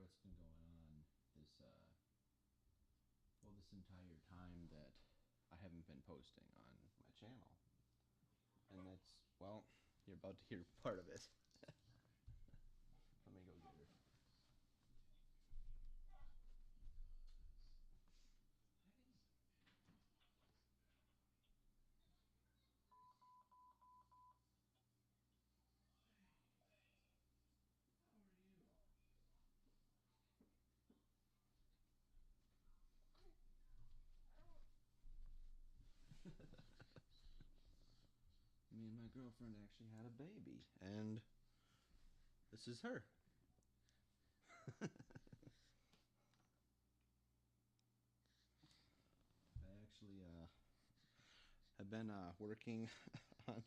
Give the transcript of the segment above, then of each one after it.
what's been going on this well, this entire time that I haven't been posting on my channel. And that's, well, you're about to hear part of it. Let me go get her. Me and my girlfriend actually had a baby, and this is her. I actually have been working on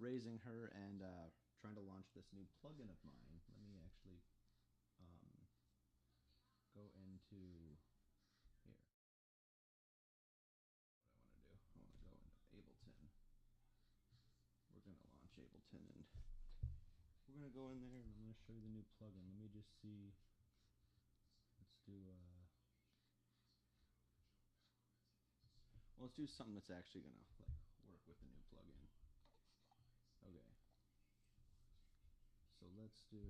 raising her and trying to launch this new plugin of mine. Let me actually go into here. What I want to do, I want to go into Ableton. We're going to launch Ableton, and we're going to go in there, and I'm going to show you the new plugin. Let me just see. Let's do well, let's do something that's actually going to like work with the new plugin. Okay. So let's do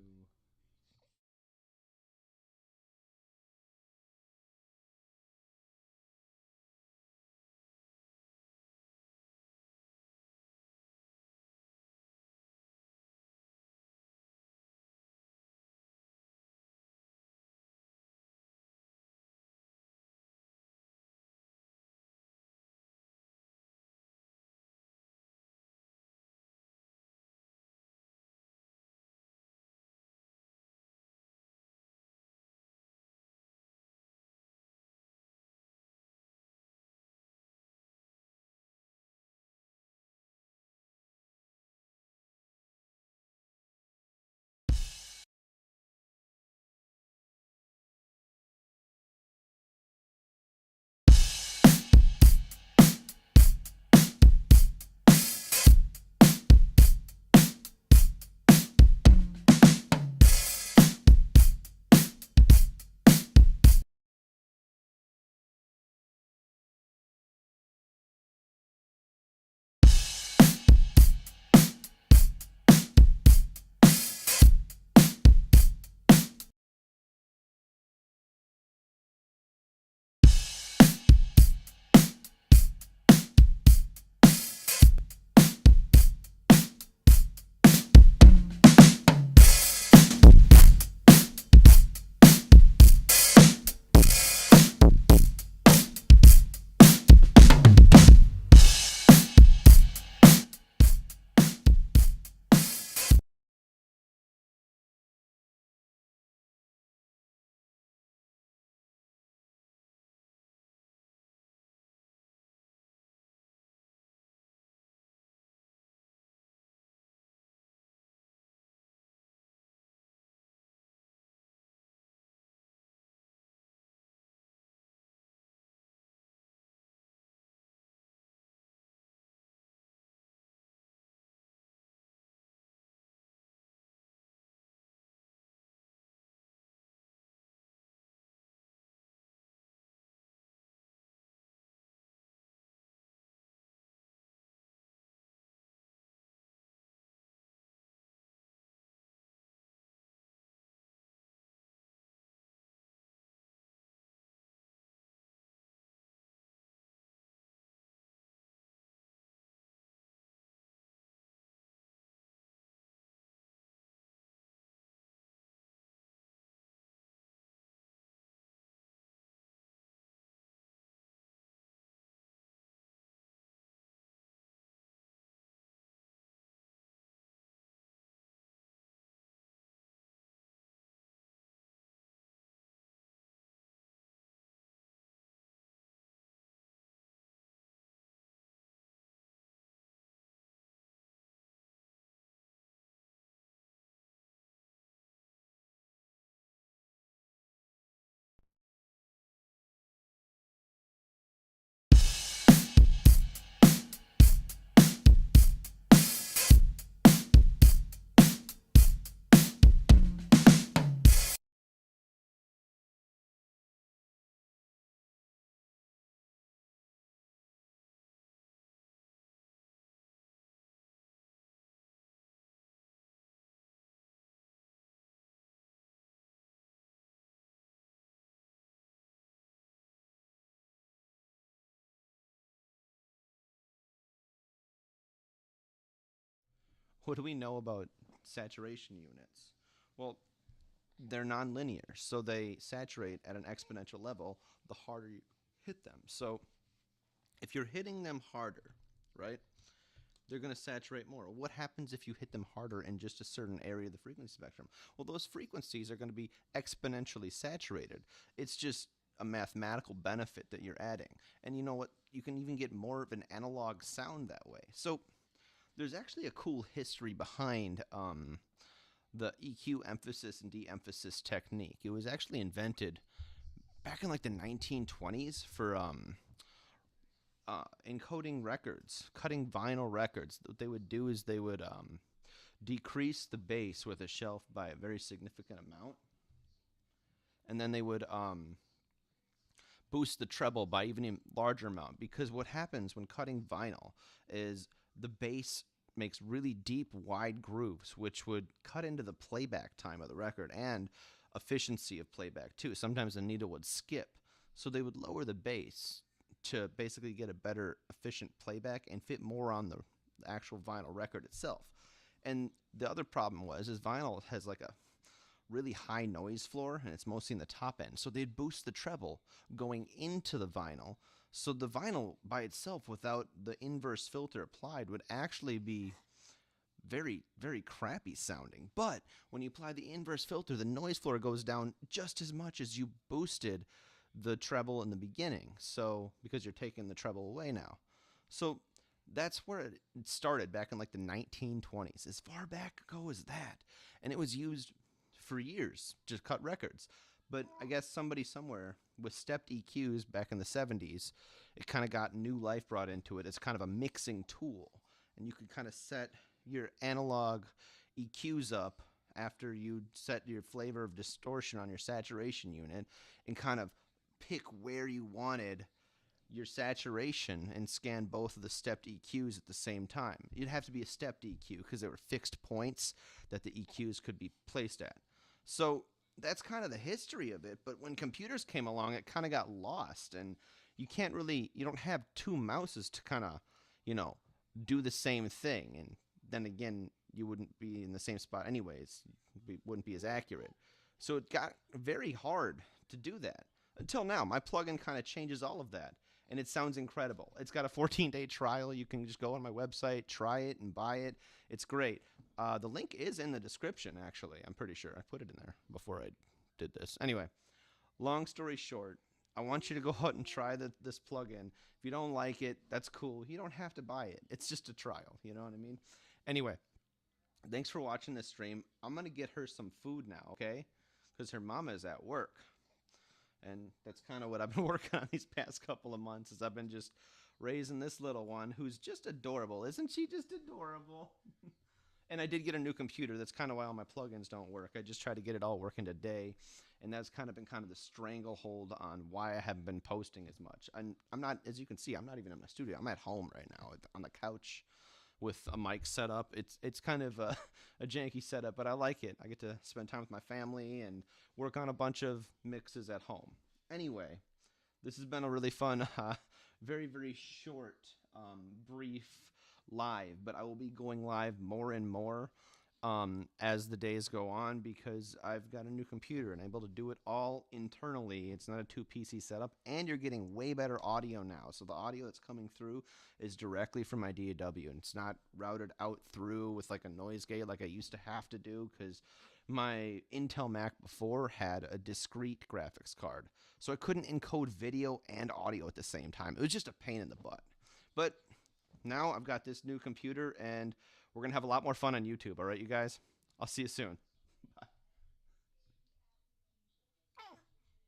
what do we know about saturation units? Well, they're nonlinear, so they saturate at an exponential level the harder you hit them. So if you're hitting them harder, right, they're going to saturate more. What happens if you hit them harder in just a certain area of the frequency spectrum? Well, those frequencies are going to be exponentially saturated. It's just a mathematical benefit that you're adding. And you know what? You can even get more of an analog sound that way. So there's actually a cool history behind the EQ emphasis and de-emphasis technique. It was actually invented back in like the 1920s for encoding records, cutting vinyl records. What they would do is they would decrease the bass with a shelf by a very significant amount, and then they would boost the treble by even a larger amount, because what happens when cutting vinyl is the bass makes really deep, wide grooves, which would cut into the playback time of the record and efficiency of playback too. Sometimes the needle would skip, so they would lower the bass to basically get a better efficient playback and fit more on the actual vinyl record itself. And the other problem is vinyl has like a really high noise floor, and it's mostly in the top end. So they'd boost the treble going into the vinyl. So the vinyl by itself, without the inverse filter applied, would actually be very, very crappy sounding. But when you apply the inverse filter, the noise floor goes down just as much as you boosted the treble in the beginning. So because you're taking the treble away now. So that's where it started back in like the 1920s. As far back ago as that. And it was used for years to cut records. But I guess somebody somewhere with stepped EQs back in the 70s, it kind of got new life brought into it. It's kind of a mixing tool. And you could kind of set your analog EQs up after you set your flavor of distortion on your saturation unit and kind of pick where you wanted your saturation and scan both of the stepped EQs at the same time. You'd have to be a stepped EQ because there were fixed points that the EQs could be placed at. So that's kind of the history of it. But when computers came along, it kind of got lost, and you don't have two mouses to kind of, do the same thing. And then again, you wouldn't be in the same spot anyways. It wouldn't be as accurate. So it got very hard to do that. Until now, my plugin kind of changes all of that, and it sounds incredible. It's got a 14-day trial. You can just go on my website, try it, and buy it. It's great. The link is in the description, actually. I'm pretty sure I put it in there before I did this. Anyway, long story short, I want you to go out and try this plugin. If you don't like it, that's cool. You don't have to buy it. It's just a trial. You know what I mean? Anyway, thanks for watching this stream. I'm going to get her some food now, okay? Because her mama is at work. And that's kind of what I've been working on these past couple of months, is I've been just raising this little one who's just adorable. Isn't she just adorable? And I did get a new computer. That's kind of why all my plugins don't work. I just try to get it all working today. And that's kind of been the stranglehold on why I haven't been posting as much. I'm not, as you can see, I'm not even in my studio. I'm at home right now on the couch with a mic set up. It's kind of a janky setup, but I like it. I get to spend time with my family and work on a bunch of mixes at home. Anyway, this has been a really fun, very, very short, brief live, but I will be going live more and more as the days go on, because I've got a new computer and I'm able to do it all internally. It's not a 2-PC setup, and you're getting way better audio now. So the audio that's coming through is directly from my DAW, and it's not routed out through with like a noise gate like I used to have to do, because my Intel Mac before had a discrete graphics card. So I couldn't encode video and audio at the same time. It was just a pain in the butt. But now I've got this new computer, and we're going to have a lot more fun on YouTube. All right, you guys? I'll see you soon.